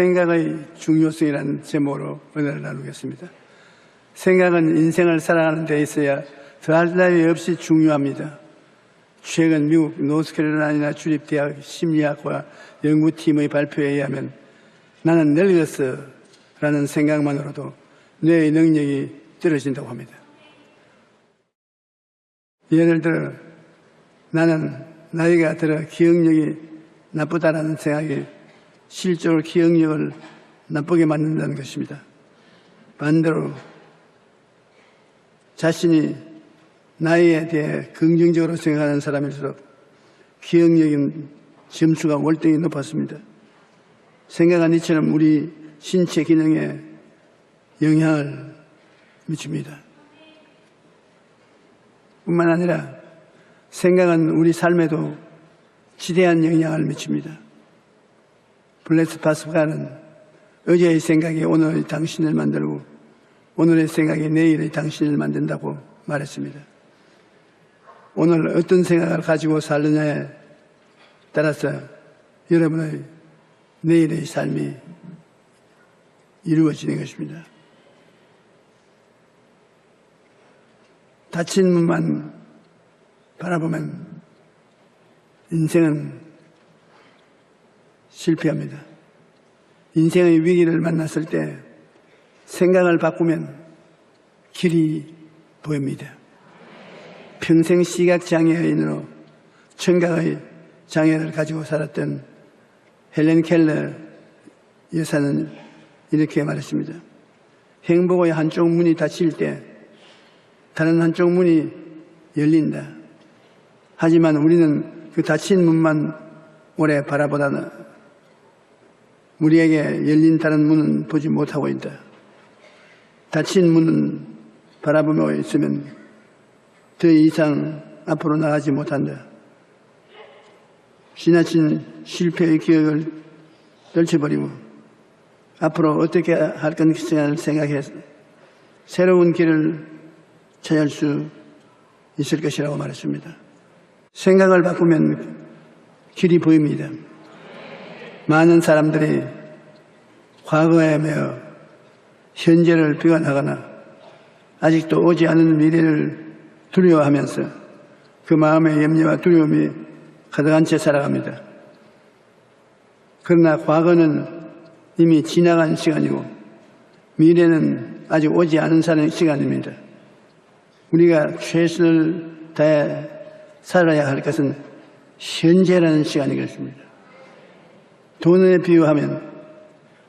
생각의 중요성이라는 제목으로 은혜를 나누겠습니다. 생각은 인생을 살아가는 데 있어야 더할 나위 없이 중요합니다. 최근 미국 노스캐롤라이나 주립대학 심리학과 연구팀의 발표에 의하면 나는 늙었어 라는 생각만으로도 뇌의 능력이 떨어진다고 합니다. 예를 들어 나는 나이가 들어 기억력이 나쁘다라는 생각이 실제로 기억력을 나쁘게 만든다는 것입니다. 반대로 자신이 나이에 대해 긍정적으로 생각하는 사람일수록 기억력인 점수가 월등히 높았습니다. 생각은 이처럼 우리 신체 기능에 영향을 미칩니다. 뿐만 아니라 생각은 우리 삶에도 지대한 영향을 미칩니다. 블레스 파스칼은 어제의 생각이 오늘의 당신을 만들고 오늘의 생각이 내일의 당신을 만든다고 말했습니다. 오늘 어떤 생각을 가지고 살느냐에 따라서 여러분의 내일의 삶이 이루어지는 것입니다. 닫힌 문만 바라보면 인생은 실패합니다. 인생의 위기를 만났을 때 생각을 바꾸면 길이 보입니다. 평생 시각장애인으로 청각의 장애를 가지고 살았던 헬렌 켈러 여사는 이렇게 말했습니다. 행복의 한쪽 문이 닫힐 때 다른 한쪽 문이 열린다. 하지만 우리는 그 닫힌 문만 오래 바라보다는 우리에게 열린 다른 문은 보지 못하고 있다. 닫힌 문은 바라보며 있으면 더 이상 앞으로 나가지 못한다. 지나친 실패의 기억을 떨쳐버리고 앞으로 어떻게 할 것인가를 생각해서 새로운 길을 찾을 수 있을 것이라고 말했습니다. 생각을 바꾸면 길이 보입니다. 많은 사람들이 과거에 매여 현재를 비관하거나 아직도 오지 않은 미래를 두려워하면서 그 마음의 염려와 두려움이 가득한 채 살아갑니다. 그러나 과거는 이미 지나간 시간이고 미래는 아직 오지 않은 시간입니다. 우리가 최선을 다해 살아야 할 것은 현재라는 시간이겠습니다. 돈에 비유하면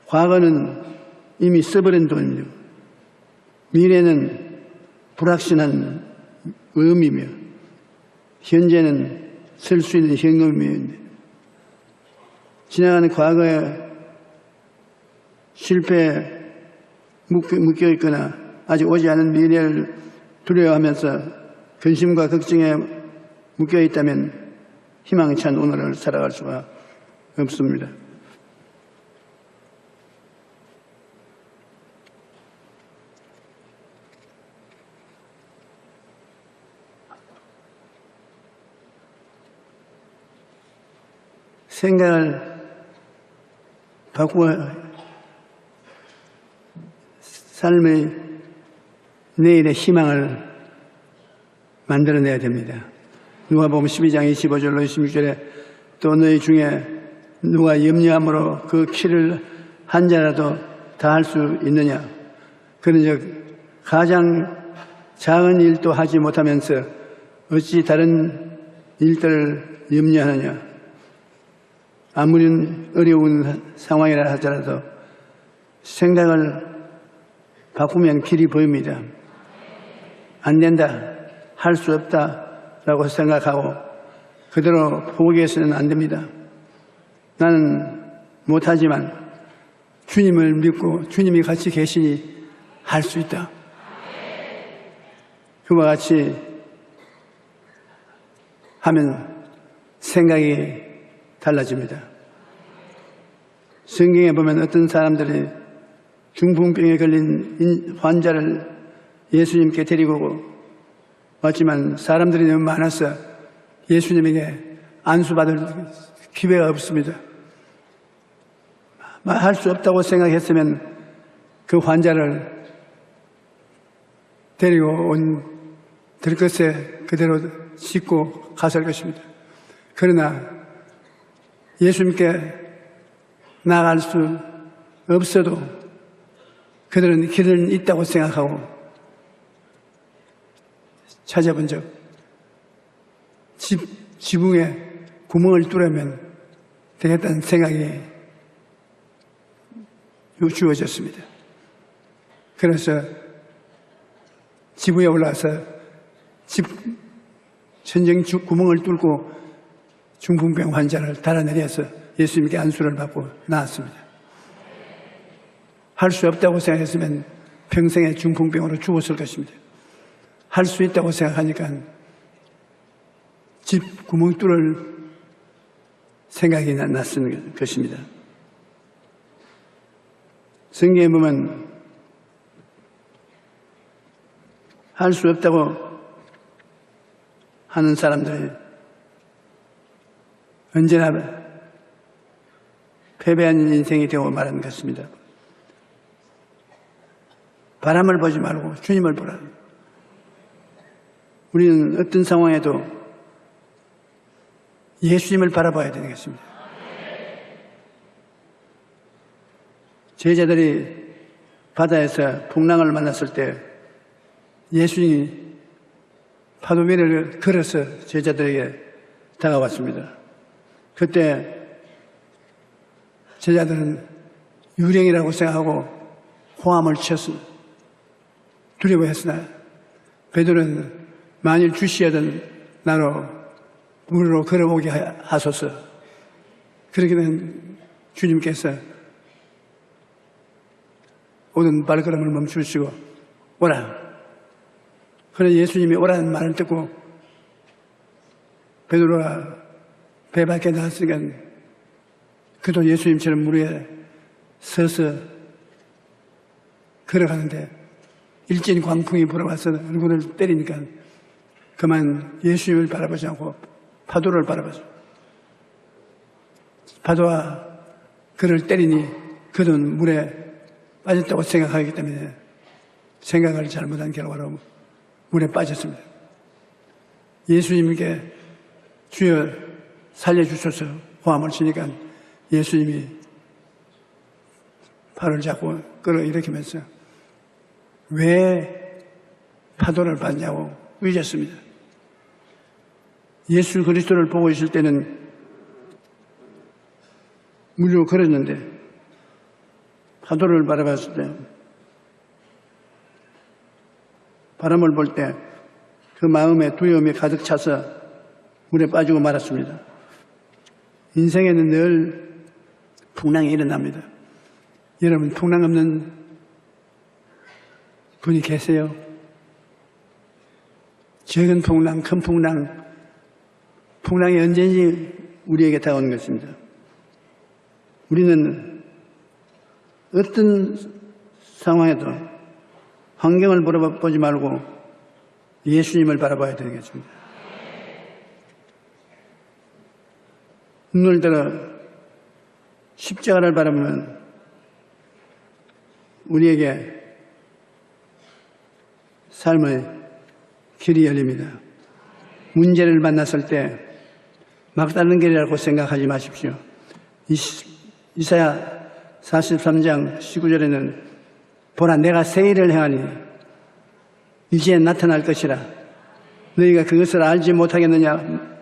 과거는 이미 써버린 돈이며 미래는 불확실한 의미며 현재는 쓸 수 있는 현금이며 지나가는 과거의 실패에 묶여있거나 아직 오지 않은 미래를 두려워하면서 근심과 걱정에 묶여있다면 희망찬 오늘을 살아갈 수가 없습니다. 생각을 바꾸어 삶의 내일의 희망을 만들어내야 됩니다. 누가복음 12장 25절로 26절에 또 너희 중에 누가 염려함으로 그 키를 한 자라도 다 할 수 있느냐. 그런즉 가장 작은 일도 하지 못하면서 어찌 다른 일들을 염려하느냐. 아무리 어려운 상황이라 하더라도 생각을 바꾸면 길이 보입니다. 안 된다, 할 수 없다라고 생각하고 그대로 포기해서는 안 됩니다. 나는 못하지만 주님을 믿고 주님이 같이 계시니 할 수 있다. 그와 같이 하면 생각이 달라집니다. 성경에 보면 어떤 사람들이 중풍병에 걸린 환자를 예수님께 데리고 왔지만 사람들이 너무 많아서 예수님에게 안수받을 기회가 없습니다. 할 수 없다고 생각했으면 그 환자를 데리고 온 들것에 그대로 싣고 갔을 것입니다. 그러나 예수님께 나아갈 수 없어도 그들은 길은 있다고 생각하고 찾아본 적, 지붕에 구멍을 뚫으면 되겠다는 생각이 주어졌습니다. 그래서 지붕에 올라와서 집 천정 구멍을 뚫고 중풍병 환자를 달아내려서 예수님께 안수를 받고 나왔습니다. 할 수 없다고 생각했으면 평생에 중풍병으로 죽었을 것입니다. 할 수 있다고 생각하니까 집 구멍 뚫을 생각이 났을 것입니다. 성경에 보면 할 수 없다고 하는 사람들이 언제나 패배한 인생이 되고 말하는 것입니다. 바람을 보지 말고 주님을 보라. 우리는 어떤 상황에도 예수님을 바라봐야 되는 것입니다. 제자들이 바다에서 풍랑을 만났을 때 예수님이 파도 위를 걸어서 제자들에게 다가왔습니다. 그때 제자들은 유령이라고 생각하고 호함을 쳤습니다. 두려워했으나 베드로는 만일 주시하던 나로 물으로 걸어오게 하소서. 그러기는 주님께서 오는 발걸음을 멈추시고 오라. 그래 예수님이 오라는 말을 듣고 베드로가 배 밖에 나왔으니까 그도 예수님처럼 물 위에 서서 걸어가는데 일진 광풍이 불어와서 얼굴을 때리니까 그만 예수님을 바라보지 않고 파도를 바라보죠. 파도와 그를 때리니 그는 물에 빠졌다고 생각하기 때문에 생각을 잘못한 결과로 물에 빠졌습니다. 예수님께 주여 살려주셔서 호함을 치니까 예수님이 팔을 잡고 끌어일으키면서 왜 파도를 봤냐고 의졌습니다. 예수 그리스도를 보고 있을 때는 물로 걸었는데 파도를 바라봤을 때 바람을 볼 때 그 마음에 두려움이 가득 차서 물에 빠지고 말았습니다. 인생에는 늘 풍랑이 일어납니다. 여러분 풍랑 없는 분이 계세요? 적은 풍랑, 큰 풍랑, 풍랑이 언제든지 우리에게 다가오는 것입니다. 우리는 어떤 상황에도 환경을 바라보지 말고 예수님을 바라봐야 되는 것입니다. 눈을 들어 십자가를 바라보면 우리에게 삶의 길이 열립니다. 문제를 만났을 때 막다른 길이라고 생각하지 마십시오. 이사야 43장 19절에는 보라 내가 새 일을 행하니 이제 나타날 것이라 너희가 그것을 알지 못하겠느냐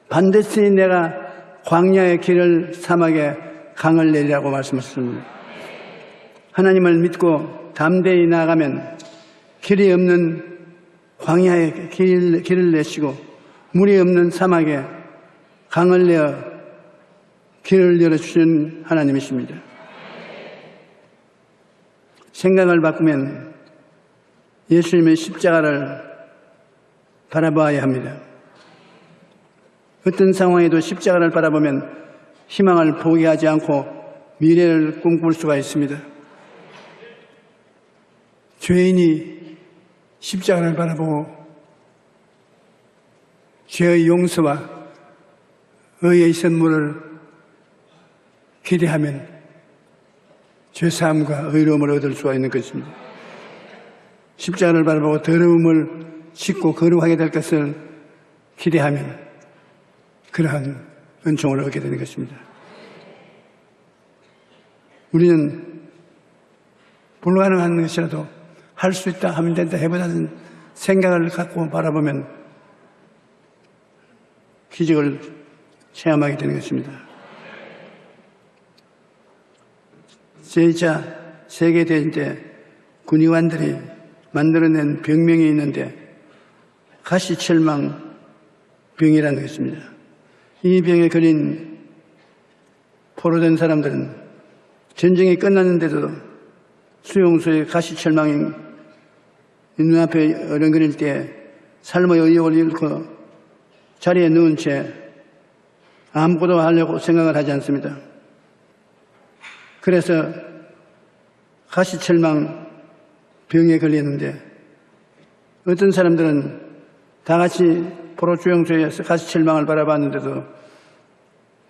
반드시 내가 광야의 길을 사막에 강을 내리라고 말씀하셨습니다. 하나님을 믿고 담대히 나아가면 길이 없는 광야의 길을 내시고 물이 없는 사막에 강을 내어 길을 열어주시는 하나님이십니다. 생각을 바꾸면 예수님의 십자가를 바라봐야 합니다. 어떤 상황에도 십자가를 바라보면 희망을 포기하지 않고 미래를 꿈꿀 수가 있습니다. 죄인이 십자가를 바라보고 죄의 용서와 의의 선물을 기대하면 죄사함과 의로움을 얻을 수가 있는 것입니다. 십자가를 바라보고 더러움을 씻고 거룩하게 될 것을 기대하면 그러한 은총을 얻게 되는 것입니다. 우리는 불가능한 것이라도 할 수 있다 하면 된다 해보자는 생각을 갖고 바라보면 기적을 체험하게 되는 것입니다. 제2차 세계대전 때 군의관들이 만들어낸 병명이 있는데 가시철망병이라는 것입니다. 이 병에 걸린 포로된 사람들은 전쟁이 끝났는데도 수용소에 가시철망이 눈앞에 어른거릴 때 삶의 의욕을 잃고 자리에 누운 채 아무것도 하려고 생각을 하지 않습니다. 그래서 가시철망 병에 걸렸는데 어떤 사람들은 다 같이 포로 수용소에서 가시철망을 바라봤는데도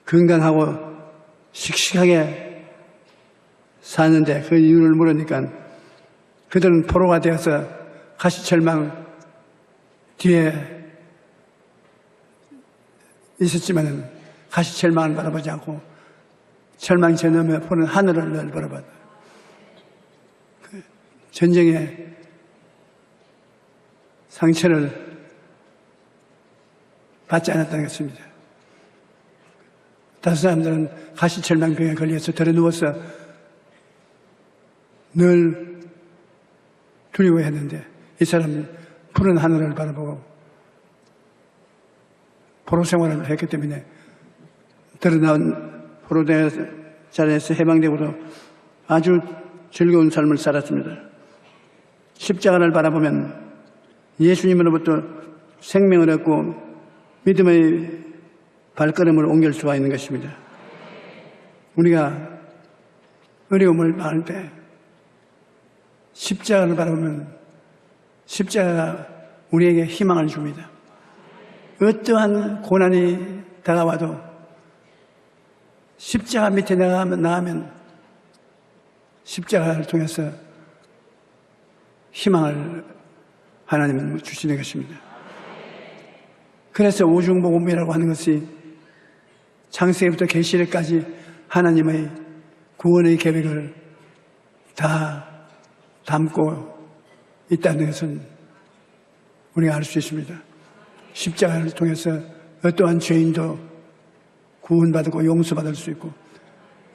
건강하고 씩씩하게 사는데 그 이유를 물으니까 그들은 포로가 되어서 가시철망 뒤에 있었지만 가시철망을 바라보지 않고 철망이 저 너머에 보는 하늘을 늘 바라봤다. 그 전쟁에 상처를 받지 않았다는 것입니다. 다른 사람들은 가시철망병에 걸려서 들어 누워서 늘 두려워했는데 이 사람은 푸른 하늘을 바라보고 포로 생활을 했기 때문에 드러나온 포로대 자리에서 해방되고도 아주 즐거운 삶을 살았습니다. 십자가를 바라보면 예수님으로부터 생명을 얻고 믿음의 발걸음을 옮길 수가 있는 것입니다. 우리가 어려움을 당할 때 십자가를 바라보면 십자가가 우리에게 희망을 줍니다. 어떠한 고난이 다가와도 십자가 밑에 나가면 십자가를 통해서 희망을 하나님은 주시는 것입니다. 그래서 오중복음이라고 하는 것이 창세기부터 계시록까지 하나님의 구원의 계획을 다 담고 있다는 것은 우리가 알 수 있습니다. 십자가를 통해서 어떠한 죄인도 구원받고 용서받을 수 있고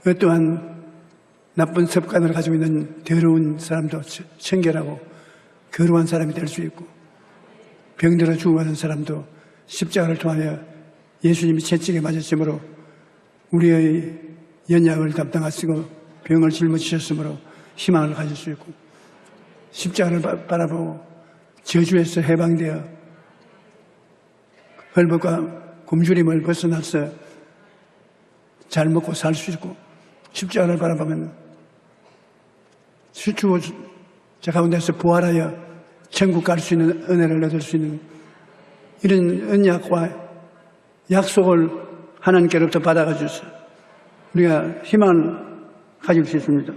어떠한 나쁜 습관을 가지고 있는 더러운 사람도 청결하고 거룩한 사람이 될 수 있고 병들어 죽어가는 사람도 십자가를 통하여 예수님이 채찍에 맞으심으로 우리의 연약을 담당하시고 병을 짊어지셨으므로 희망을 가질 수 있고 십자가를 바라보고 저주에서 해방되어 헐벗과 굶주림을 벗어나서 잘 먹고 살 수 있고 십자가를 바라보면 죽어자 가운데서 부활하여 천국 갈 수 있는 은혜를 얻을 수 있는 이런 언약과 약속을 하나님께로부터 받아가지고 우리가 희망을 가질 수 있습니다.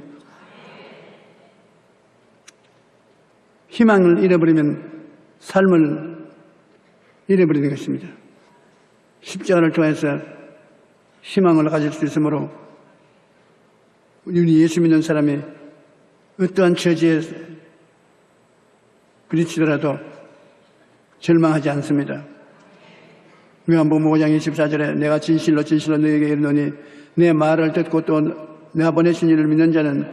희망을 잃어버리면 삶을 잃어버리는 것입니다. 십자가를 통해서 희망을 가질 수 있으므로 우리 예수 믿는 사람이 어떠한 처지에 부딪히더라도 절망하지 않습니다. 요한복음 5장 24절에 내가 진실로 진실로 너에게 이르노니 내 말을 듣고 또 내가 보내신 이를 믿는 자는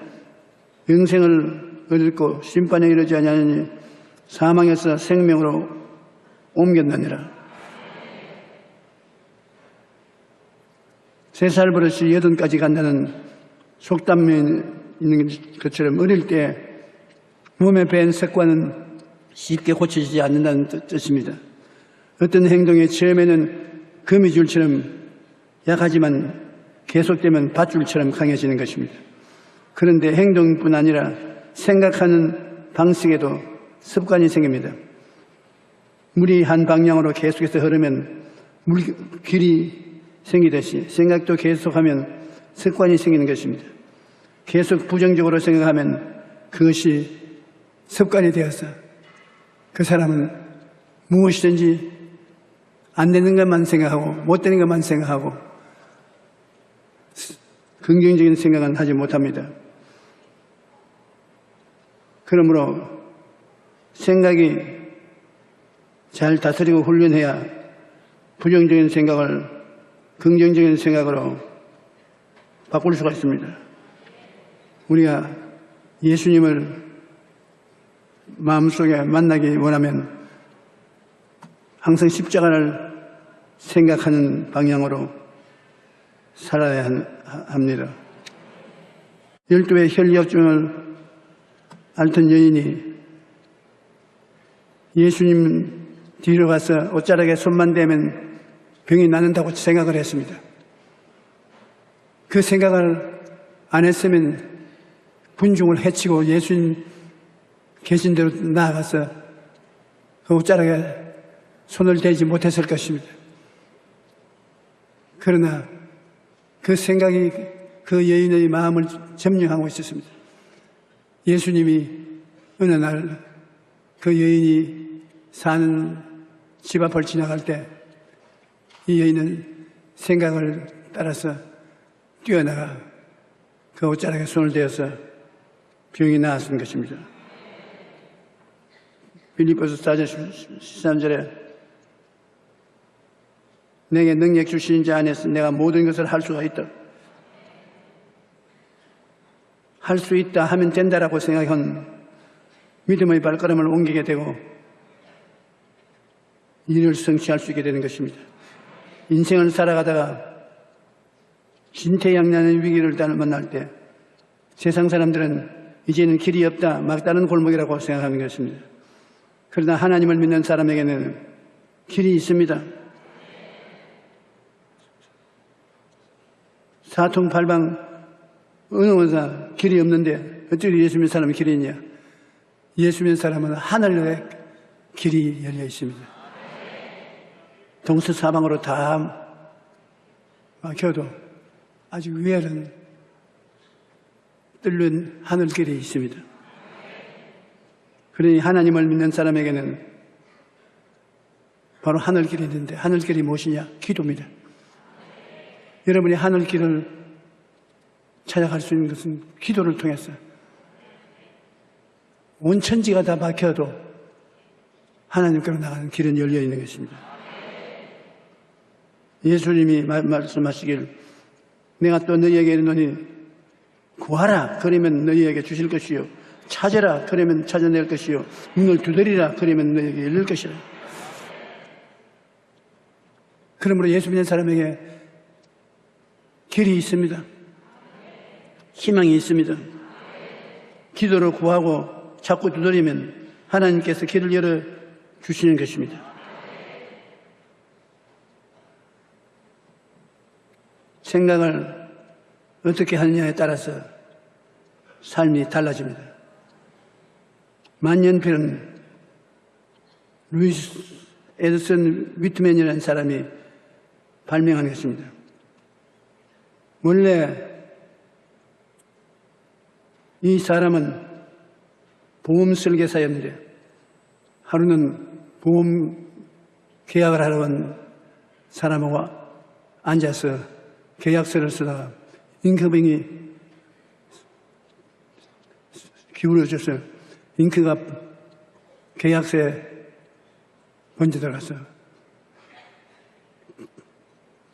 영생을 얻고 심판에 이르지 아니하니 사망에서 생명으로 옮겼느니라. 3살 버릇이 80까지 간다는 속담에 있는 것처럼 어릴 때 몸에 밴 습관은 쉽게 고쳐지지 않는다는 뜻입니다. 어떤 행동이 처음에는 거미줄처럼 약하지만 계속되면 밧줄처럼 강해지는 것입니다. 그런데 행동뿐 아니라 생각하는 방식에도 습관이 생깁니다. 물이 한 방향으로 계속해서 흐르면 물길이 생기듯이 생각도 계속하면 습관이 생기는 것입니다. 계속 부정적으로 생각하면 그것이 습관이 되어서 그 사람은 무엇이든지 안 되는 것만 생각하고 못 되는 것만 생각하고 긍정적인 생각은 하지 못합니다. 그러므로 생각이 잘 다스리고 훈련해야 부정적인 생각을 긍정적인 생각으로 바꿀 수가 있습니다. 우리가 예수님을 마음속에 만나기 원하면 항상 십자가를 생각하는 방향으로 살아야 합니다. 12의 혈류증을 앓던 여인이 예수님 뒤로 가서 옷자락에 손만 대면 병이 낫는다고 생각을 했습니다. 그 생각을 안 했으면 군중을 해치고 예수님 계신 대로 나아가서 그 옷자락에 손을 대지 못했을 것입니다. 그러나 그 생각이 그 여인의 마음을 점령하고 있었습니다. 예수님이 어느 날 그 여인이 사는 집 앞을 지나갈 때 이 여인은 생각을 따라서 뛰어나가 그 옷자락에 손을 대어서 병이 나았던 것입니다. 빌립보서 4장 13절에 내게 능력 주시는 자 안에서 내가 모든 것을 할 수가 있다. 할 수 있다 하면 된다라고 생각한 믿음의 발걸음을 옮기게 되고 일을 성취할 수 있게 되는 것입니다. 인생을 살아가다가 진퇴양난의 위기를 만날 때 세상 사람들은 이제는 길이 없다, 막다른 골목이라고 생각하는 것입니다. 그러나 하나님을 믿는 사람에게는 길이 있습니다. 사통팔방 어느 곳에 길이 없는데 어떻게 예수 믿는 사람은 길이 있냐? 예수 믿는 사람은 하늘에 길이 열려 있습니다. 동서사방으로 다 막혀도 아직 위에는 뚫린 하늘길이 있습니다. 그러니 하나님을 믿는 사람에게는 바로 하늘길이 있는데 하늘길이 무엇이냐? 기도입니다. 여러분이 하늘길을 찾아갈 수 있는 것은 기도를 통해서 온 천지가 다 막혀도 하나님께로 나가는 길은 열려 있는 것입니다. 예수님이 말씀하시길 내가 또 너희에게 이르노니 구하라 그러면 너희에게 주실 것이요 찾으라 그러면 찾아낼 것이요 문을 두드리라 그러면 너희에게 열릴 것이라. 그러므로 예수 믿는 사람에게 길이 있습니다. 희망이 있습니다. 기도로 구하고 자꾸 두드리면 하나님께서 길을 열어 주시는 것입니다. 생각을 어떻게 하느냐에 따라서 삶이 달라집니다. 만년필은 루이스 에드슨 위트맨이라는 사람이 발명한 것입니다. 원래 이 사람은 보험 설계사였는데 하루는 보험 계약을 하러 온 사람하고 앉아서 계약서를 쓰다가 잉크병이 기울어져서 잉크가 계약서에 먼저 들어가서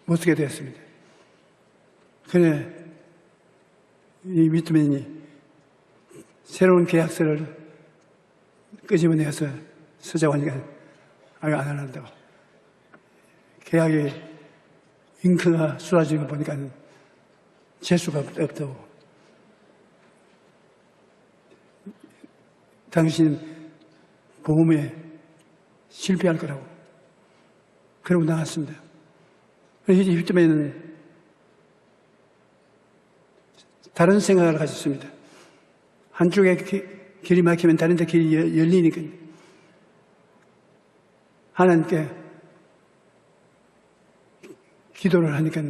못 쓰게 되었습니다. 그래 이 위트맨이 새로운 계약서를 끄집어내서 쓰자고 하니까 안 한다고. 계약에 잉크가 쏟아지는 거 보니까 재수가 없다고. 당신 보험에 실패할 거라고. 그러고 나갔습니다. 그래서 이때에는 다른 생각을 가졌습니다. 한쪽에 길이 막히면 다른 데 길이 열리니까 하나님께 기도를 하니까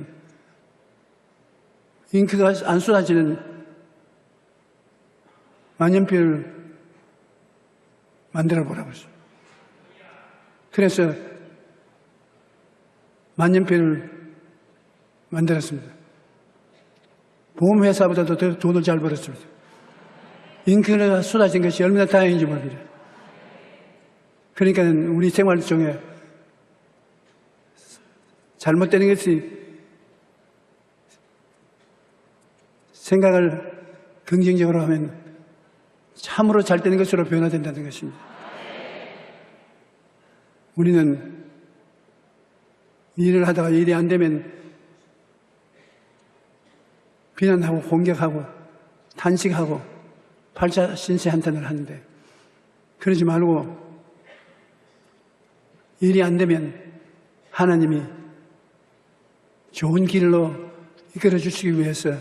잉크가 안 쏟아지는 만년필을 만들어 보라고 했어요. 그래서 만년필을 만들었습니다. 보험회사보다도 더 돈을 잘 벌었습니다. 잉크가 쏟아진 것이 얼마나 다행인지 모릅니다. 그러니까 우리 생활 중에 잘못되는 것이 생각을 긍정적으로 하면 참으로 잘 되는 것으로 변화된다는 것입니다. 우리는 일을 하다가 일이 안 되면 비난하고 공격하고 탄식하고 팔자신세한탄을 하는데 그러지 말고 일이 안 되면 하나님이 좋은 길로 이끌어 주시기 위해서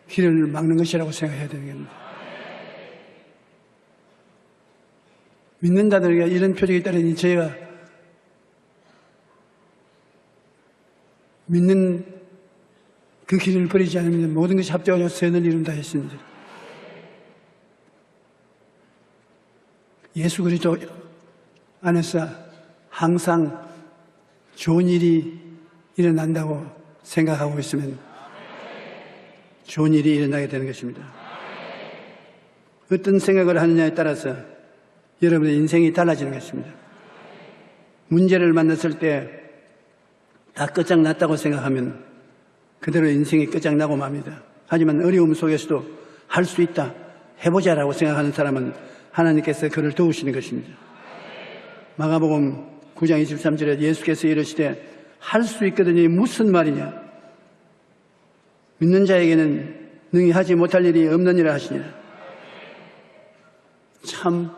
길을 막는 것이라고 생각해야 되는 겁니다. 믿는 자들에게 이런 표적이 있다니 저희가 믿는 그 길을 버리지 않으면 모든 것이 합되어져 선을 이룬다 했습니다. 예수 그리스도 안에서 항상 좋은 일이 일어난다고 생각하고 있으면 좋은 일이 일어나게 되는 것입니다. 어떤 생각을 하느냐에 따라서 여러분의 인생이 달라지는 것입니다. 문제를 만났을 때 다 끝장났다고 생각하면 그대로 인생이 끝장나고 맙니다. 하지만 어려움 속에서도 할 수 있다, 해보자라고 생각하는 사람은 하나님께서 그를 도우시는 것입니다. 마가복음 9장 23절에 예수께서 이르시되 할 수 있거든요. 무슨 말이냐? 믿는 자에게는 능히 하지 못할 일이 없느니라 하시니라. 참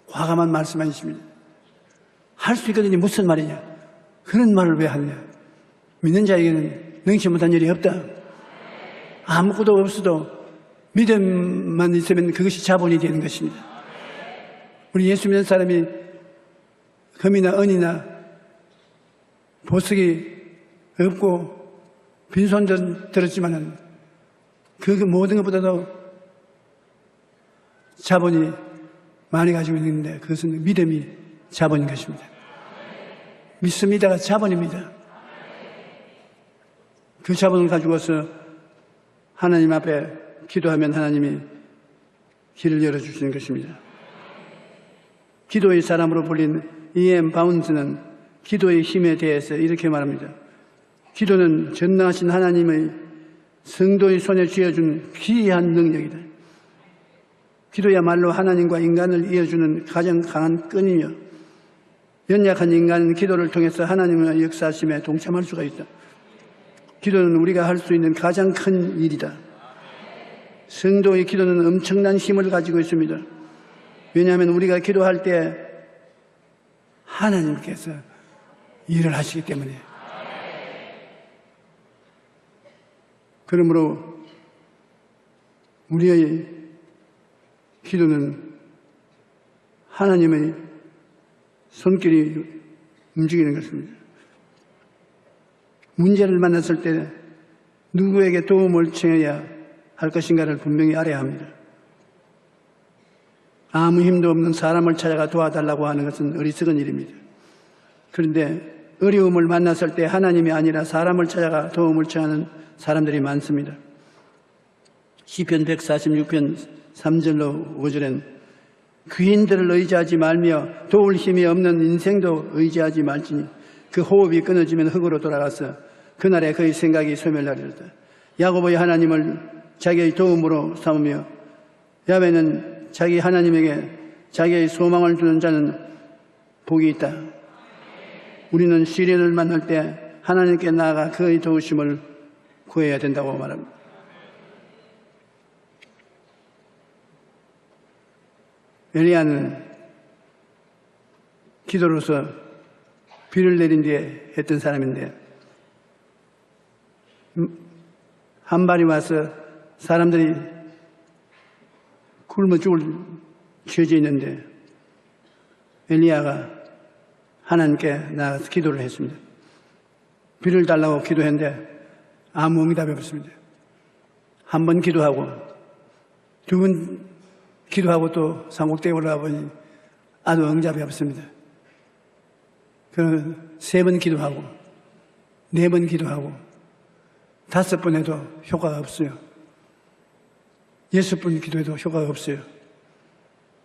과감한 말씀하십니다. 할 수 있거든요. 무슨 말이냐? 그런 말을 왜 하느냐? 믿는 자에게는 능치 못한 일이 없다. 아무것도 없어도 믿음만 있으면 그것이 자본이 되는 것입니다. 우리 예수 믿는 사람이 금이나 은이나 보석이 없고 빈손 들었지만은 그 모든 것보다도 자본이 많이 가지고 있는데 그것은 믿음이 자본인 것입니다. 믿습니다가 자본입니다. 그 자본을 가지고서 하나님 앞에 기도하면 하나님이 길을 열어주시는 것입니다. 기도의 사람으로 불린 E.M. 바운스는 기도의 힘에 대해서 이렇게 말합니다. 기도는 전능하신 하나님의 성도의 손에 쥐어준 귀한 능력이다. 기도야말로 하나님과 인간을 이어주는 가장 강한 끈이며 연약한 인간은 기도를 통해서 하나님의 역사하심에 동참할 수가 있다. 기도는 우리가 할 수 있는 가장 큰 일이다. 성도의 기도는 엄청난 힘을 가지고 있습니다. 왜냐하면 우리가 기도할 때 하나님께서 일을 하시기 때문에. 그러므로 우리의 기도는 하나님의 손길이 움직이는 것입니다. 문제를 만났을 때 누구에게 도움을 청해야 할 것인가를 분명히 알아야 합니다. 아무 힘도 없는 사람을 찾아가 도와달라고 하는 것은 어리석은 일입니다. 그런데 어려움을 만났을 때 하나님이 아니라 사람을 찾아가 도움을 청하는 사람들이 많습니다. 시편 146편 3절로 5절엔 귀인들을 의지하지 말며 도울 힘이 없는 인생도 의지하지 말지니 그 호흡이 끊어지면 흙으로 돌아가서 그날에 그의 생각이 소멸하리로다. 야곱의 하나님을 자기의 도움으로 삼으며 야훼는 자기 하나님에게 자기의 소망을 두는 자는 복이 있다. 우리는 시련을 만날 때 하나님께 나아가 그의 도우심을 구해야 된다고 말합니다. 엘리야는 기도로서 비를 내린 뒤에 했던 사람인데 한 발이 와서 사람들이 굶어 죽을 처지에 있는데 엘리야가 하나님께 나가서 기도를 했습니다. 비를 달라고 기도했는데 아무 응답이 없습니다. 한 번 기도하고 두 번 기도하고 또 산꼭대기에 올라가 보니 아무 응답이 없습니다. 그는 3번 기도하고 4번 기도하고 5번 해도 효과가 없어요. 6번 기도해도 효과가 없어요.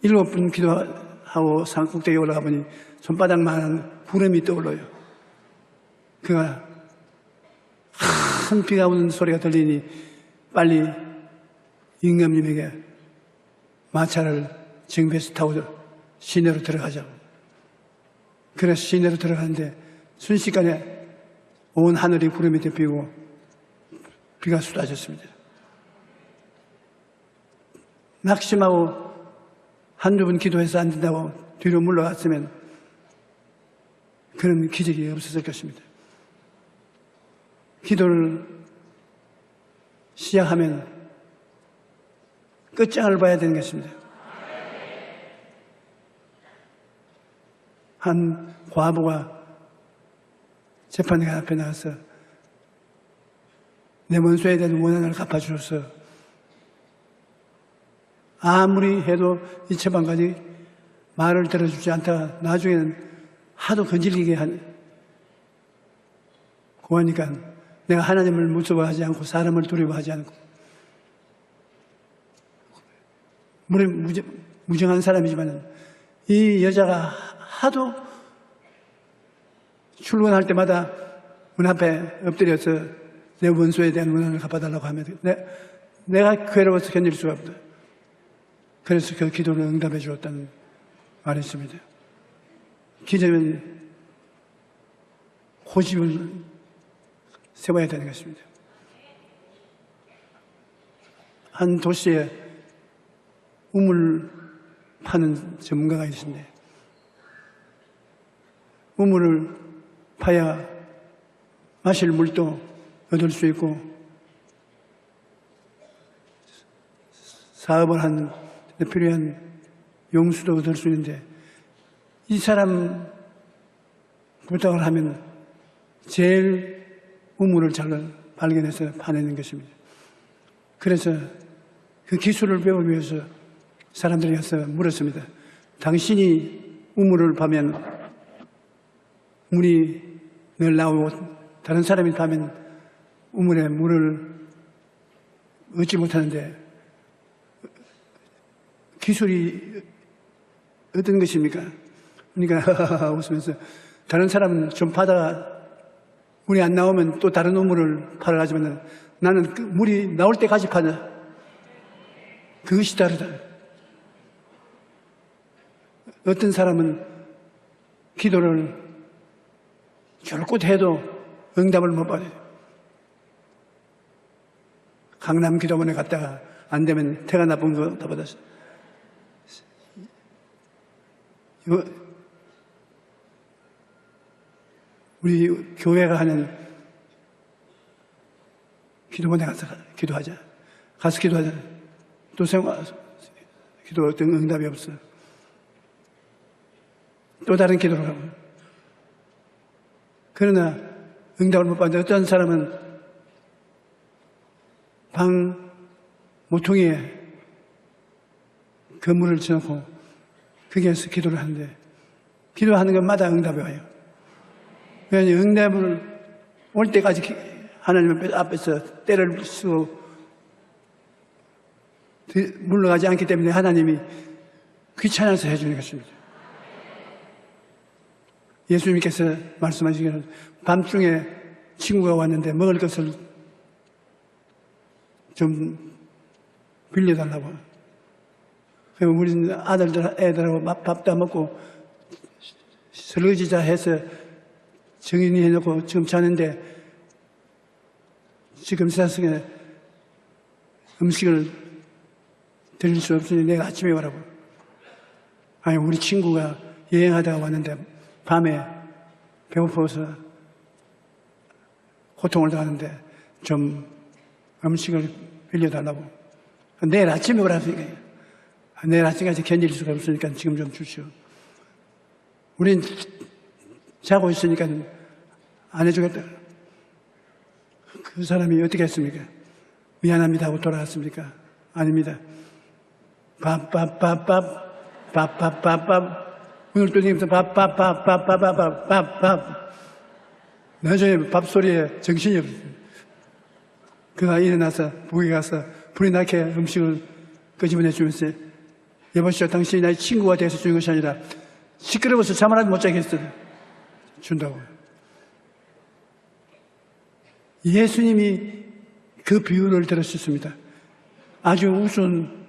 7번 기도하고 산꼭대기에 올라가 보니 손바닥만한 구름이 떠올라요. 그가 큰 비가 오는 소리가 들리니 빨리 임금님에게 마차를 정비해서 타고 시내로 들어가자고. 그래서 시내로 들어가는데 순식간에 온 하늘이 구름이 덮이고 비가 쏟아졌습니다. 낙심하고 한두 번 기도해서 안 된다고 뒤로 물러갔으면 그런 기적이 없었을 것입니다. 기도를 시작하면 끝장을 봐야 되는 것입니다. 한 과부가 재판관 앞에 나와서 내 원수에 대한 원한을 갚아주셔서 아무리 해도 이 재판관이 말을 들어주지 않다가 나중에는 하도 건질기게 고하니까 내가 하나님을 무서워하지 않고 사람을 두려워하지 않고 무정한 사람이지만 이 여자가 하도 출근할 때마다 문 앞에 엎드려서 내 원수에 대한 원한을 갚아달라고 하면 내가 괴로워서 견딜 수가 없다. 그래서 그 기도를 응답해 주었다는 말이 있습니다. 기도는 고집을 세워야 되는 것입니다. 한 도시에 우물 파는 전문가가 있는데 우물을 파야 마실 물도 얻을 수 있고 사업을 하는 데 필요한 용수도 얻을 수 있는데 이 사람 부탁을 하면 제일 우물을 잘 발견해서 파내는 것입니다. 그래서 그 기술을 배우기 위해서 사람들이 가서 물었습니다. 당신이 우물을 파면 물이 늘 나오고 다른 사람이 파면 우물에 물을 얻지 못하는데 기술이 어떤 것입니까? 그러니까 웃으면서 다른 사람은 좀 파다가 물이 안 나오면 또 다른 우물을 파러 가지만 나는 그 물이 나올 때까지 파다. 그것이 다르다. 어떤 사람은 기도를 줄곧 해도 응답을 못 받아요. 강남 기도원에 갔다가 안 되면 태가 나쁜 거 다 받았어. 우리 교회가 하는 기도원에 가서 기도하자. 가서 기도하자. 또 기도 어떤 응답이 없어. 또 다른 기도를 하고. 그러나 응답을 못 받는데 어떤 사람은 방 모퉁이에 건물을 지어놓고 거기에서 기도를 하는데 기도하는 것마다 응답이 와요. 왜냐하면 응답을 올 때까지 하나님 앞에서 때를 쓰고 물러가지 않기 때문에 하나님이 귀찮아서 해주는 것입니다. 예수님께서 말씀하시기를 밤중에 친구가 왔는데 먹을 것을 좀 빌려달라고. 그리고 우리 애들하고 밥도 안 먹고 설거지자 해서 정인이 해놓고 지금 자는데 지금 세상에 음식을 드릴 수 없으니 내가 아침에 오라고. 아니 우리 친구가 여행하다가 왔는데 밤에 배고파서 고통을 당하는데 좀 음식을 빌려달라고. 내일 아침에 오라고 하니까 내일 아침까지 견딜 수가 없으니까 지금 좀 주시오. 우린 자고 있으니까 안 해주겠다. 그 사람이 어떻게 했습니까? 미안합니다 하고 돌아갔습니까? 아닙니다. 밥밥밥밥 오늘 또 님부터 밥밥밥밥밥밥밥 나중에 밥소리에 정신이 없어요. 그가 일어나서 부엌에 가서 불이 나게 음식을 끄집어내 주면서 여보시오, 당신이 나의 친구가 돼서 주는 것이 아니라 시끄러워서 잠을 못 자겠어 준다고. 예수님이 그 비유를 들으셨습니다. 아주 우스운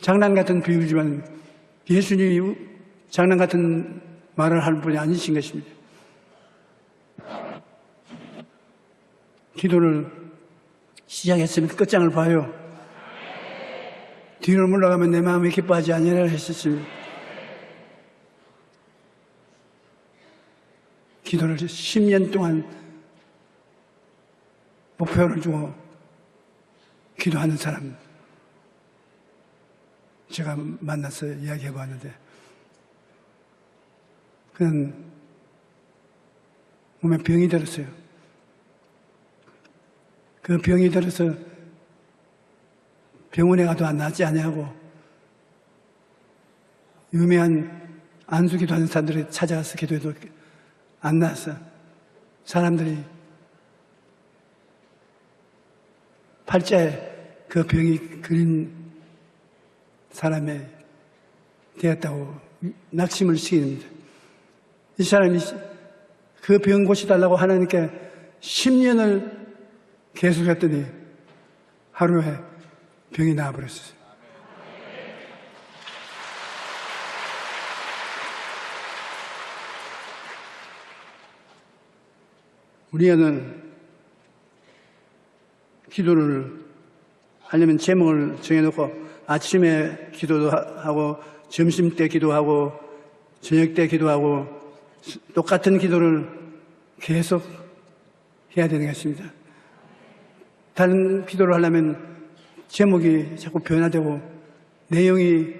장난 같은 비유지만 예수님이 장난 같은 말을 할 분이 아니신 것입니다. 기도를 시작했으면 끝장을 봐요. 뒤로 물러가면 내 마음이 기뻐하지 아니하리라 했었습니다. 기도를 10년 동안 목표를 주고 기도하는 사람 제가 만나서 이야기해 봤는데 그는 몸에 병이 들었어요. 그 병이 들어서 병원에 가도 안 낫지 아니하고 유명한 안수기도 하는 사람들이 찾아가서 기도해도 안 나서 사람들이 팔자에 그 병이 그린 사람에 되었다고 낙심을 시킵니다. 이 사람이 그 병 고쳐달라고 하나님께 10년을 계속했더니 하루에 병이 나아버렸어요. 우리 애는 기도를 하려면 제목을 정해놓고 아침에 기도도 하고 점심 때 기도하고 저녁 때 기도하고 똑같은 기도를 계속 해야 되는 것입니다. 다른 기도를 하려면 제목이 자꾸 변화되고 내용이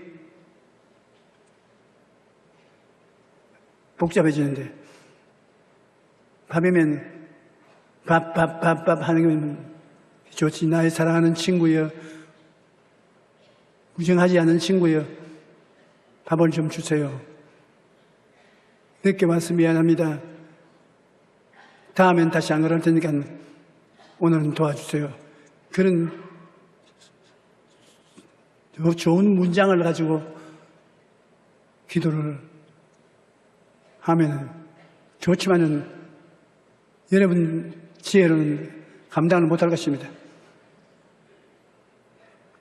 복잡해지는데 밥이면 밥 하는 게 좋지. 나의 사랑하는 친구여, 무정하지 않은 친구여, 밥을 좀 주세요. 늦게 와서 미안합니다. 다음엔 다시 안 그럴 테니까 오늘은 도와주세요. 그런 좋은 문장을 가지고 기도를 하면 좋지만은 여러분 지혜로는 감당을 못할 것입니다.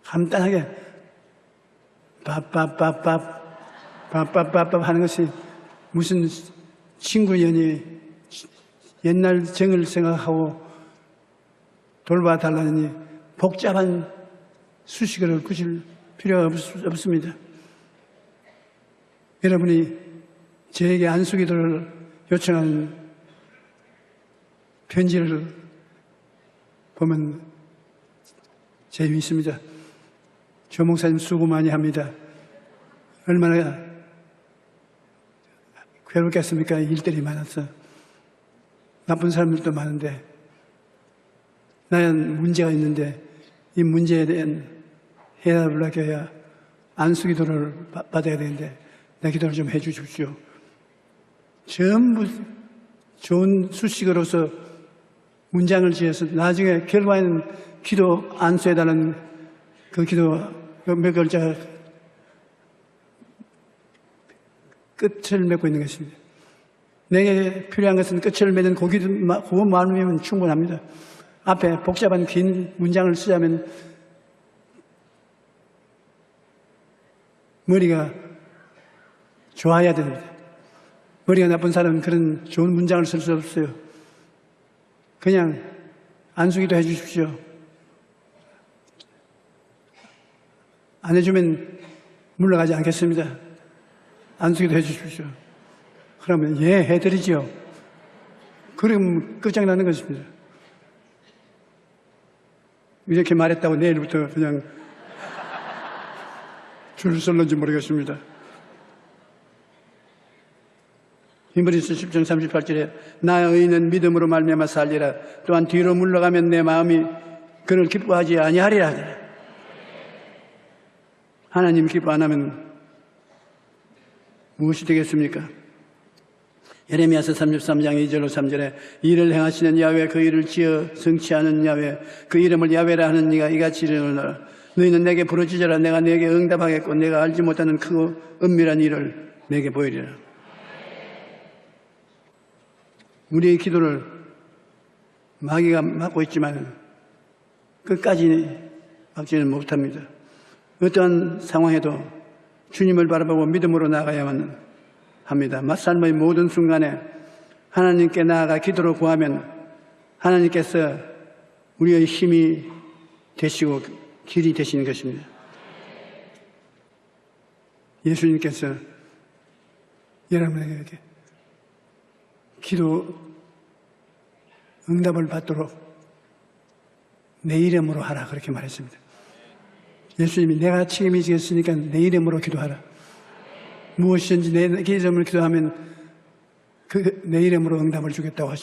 간단하게 밥 하는 것이 무슨 친구연이 옛날 정을 생각하고 돌봐달라니 복잡한 수식어를 굳일 필요가 없습니다. 여러분이 저에게 안수기도를 요청하는 편지를 보면 재미있습니다. 조 목사님 수고 많이 합니다. 얼마나 괴롭겠습니까? 일들이 많아서. 나쁜 사람들도 많은데 나는 문제가 있는데 이 문제에 대한 해답을 하게 해야 안수기도를 받아야 되는데 내 기도를 좀 해 주십시오. 전부 좋은 수식어로서 문장을 지어서 나중에 결과에는 기도 안수해달라는 그 기도 몇 글자 끝을 맺고 있는 것입니다. 내게 필요한 것은 끝을 맺는 그것만이면 충분합니다. 앞에 복잡한 긴 문장을 쓰자면 머리가 좋아야 됩니다. 머리가 나쁜 사람은 그런 좋은 문장을 쓸 수 없어요. 그냥 안수기도 해 주십시오. 안 해주면 물러가지 않겠습니다. 안수기도 해 주십시오. 그러면 예, 해드리지요. 그럼 끝장나는 것입니다. 이렇게 말했다고 내일부터 그냥 줄을 설는지 모르겠습니다. 히브리서 10장 38절에 나의 의인은 믿음으로 말미암아 살리라. 또한 뒤로 물러가면 내 마음이 그를 기뻐하지 아니하리라. 하나님 기뻐 안 하면 무엇이 되겠습니까? 예레미야서 33장 2절로 3절에 일을 행하시는 야훼 그 일을 지어 성취하는 야훼 그 이름을 야훼라 하는 네가 이같이 이르노라 너희는 내게 부르짖어라 내가 네게 응답하겠고 내가 알지 못하는 크고 은밀한 일을 내게 보이리라. 우리의 기도를 마귀가 막고 있지만 끝까지 막지는 못합니다. 어떠한 상황에도 주님을 바라보고 믿음으로 나아가야만 합니다. 삶의 모든 순간에 하나님께 나아가 기도로 구하면 하나님께서 우리의 힘이 되시고 길이 되시는 것입니다. 예수님께서 여러분에게 이렇게 기도 응답을 받도록 내 이름으로 하라 그렇게 말했습니다. 예수님이 내가 책임지겠으니까 내 이름으로 기도하라. 무엇이든지 내 이름으로 기도하면 내 이름으로 응답을 주겠다고 하십니다.